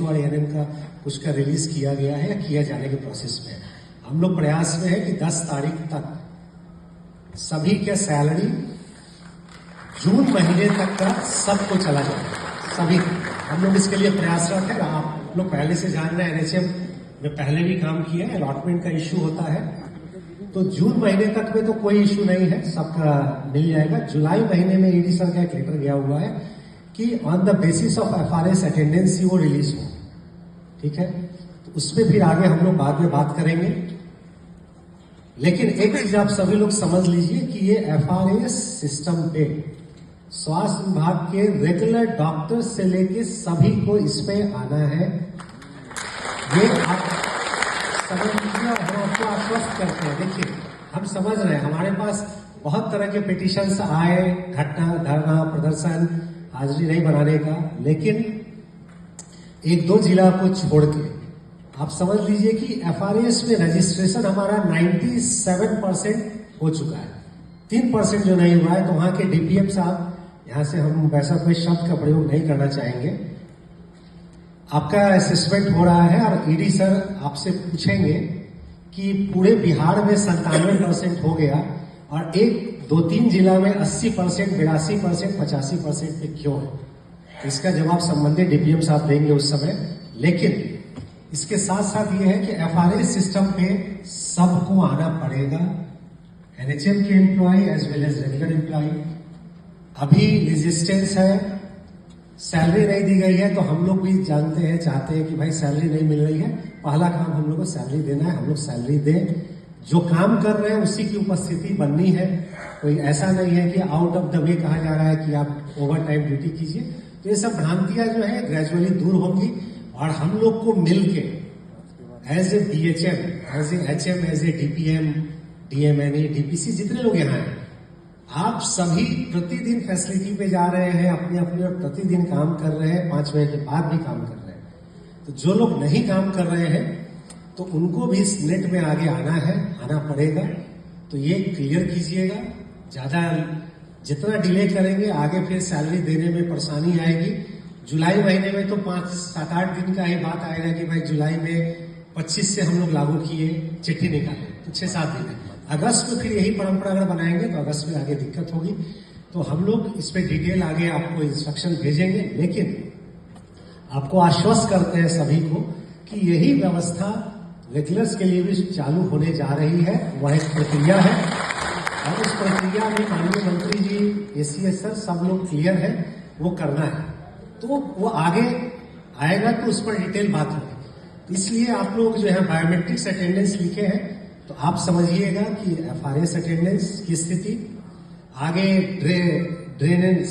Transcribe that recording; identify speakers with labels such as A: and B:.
A: और एएनएम का कुछ का रिलीज किया गया है या किया जाने के प्रोसेस में है। हम लोग प्रयास में है कि 10 तारीख तक सभी के सैलरी जून महीने तक का सबको चला जाए, सभी। हम लोग इसके लिए प्रयासरत है। आप लोग पहले से जान रहे हैं, एनएचएम में पहले भी काम किया है, अलॉटमेंट का इश्यू होता है, तो जून महीने तक में तो कोई इश्यू नहीं है, सबका मिल जाएगा। जुलाई महीने में ईडी सर का एक लेटर गया हुआ है कि on the basis of FRS attendance ही वो रिलीज हो, ठीक है। तो उसमें फिर आगे हम लोग बाद में बात करेंगे। लेकिन एक चीज आप सभी लोग समझ लीजिए कि ये एफआरएस सिस्टम पे स्वास्थ्य विभाग के रेगुलर डॉक्टर से लेके सभी को इस पे आना है। ये आप समझ लीजिए और हम आपको आश्वस्त करते हैं। देखिए, हम समझ रहे हैं, हमारे पास बहुत तरह के पिटीशंस आए, घटना, धरना, प्रदर्शन, हाजिरी नहीं बनाने का, लेकिन 1-2 जिला को छोड़ के आप समझ लीजिए कि एफआरएस में रजिस्ट्रेशन हमारा 97% हो चुका है। 3% जो नहीं हुआ है, तो वहां के डीपीएम साहब, यहां से हम वैसा कोई शब्द का प्रयोग नहीं करना चाहेंगे, आपका असेसमेंट हो रहा है और ईडी सर आपसे पूछेंगे कि पूरे बिहार में 97% हो गया और 1-2-3 जिला में 80%, 82%, 85% पे क्यों है। इसका जवाब संबंधित डीपीएम साहब देंगे उस समय। लेकिन इसके साथ साथ ये है कि एफआरएस सिस्टम पे सबको आना पड़ेगा, एनएचएम के employ as well as regular employ. अभी रेजिस्टेंस है, सैलरी नहीं दी गई है, तो हम लोग भी जानते हैं, चाहते हैं कि भाई सैलरी नहीं मिल रही है, पहला काम हम लोग को सैलरी देना है, हम लोग सैलरी दें। जो काम कर रहे हैं उसी की उपस्थिति बननी है। कोई ऐसा नहीं है कि आउट ऑफ द वे कहा जा रहा है कि आप ओवर टाइम ड्यूटी कीजिए। तो ये सब भ्रांतियां जो है ग्रेजुअली दूर होंगी और हम लोग को मिलके as a BHM, as a HM, as a DPM, DMNE, DPC, जितने लोग यहाँ हैं, आप सभी प्रतिदिन फैसिलिटी पे जा रहे हैं, अपने अपने प्रतिदिन काम कर रहे हैं, 5 बजे के बाद भी काम कर रहे हैं। तो जो लोग नहीं काम कर रहे हैं तो उनको भी इस नेट में आगे आना पड़ेगा। तो ये क्लियर कीजिएगा। ज्यादा जितना डिले करेंगे आगे फिर सैलरी देने में परेशानी आएगी। जुलाई महीने में तो 5-7-8 दिन का ही बात आएगा कि भाई जुलाई में 25 से हम लोग लागू किए, चिट्ठी निकाले, तो 6-7 दिन। अगस्त में फिर यही परंपरा अगर बनाएंगे तो अगस्त में आगे दिक्कत होगी। तो हम लोग इस पे डिटेल आगे आपको इंस्ट्रक्शन भेजेंगे। लेकिन आपको आश्वस्त करते हैं सभी को कि यही व्यवस्था रेगुलर्स के लिए भी चालू होने जा रही है। वह एक प्रक्रिया है और उस प्रक्रिया में माननीय मंत्री जी, एसीएस सर, सब लोग क्लियर है, वो करना है। तो वो आगे आएगा तो उस पर डिटेल बात होगी। इसलिए आप लोग जो है बायोमेट्रिक्स अटेंडेंस लिखे हैं, तो आप समझिएगा कि एफआरएस अटेंडेंस की स्थिति, आगे ड्रेनेज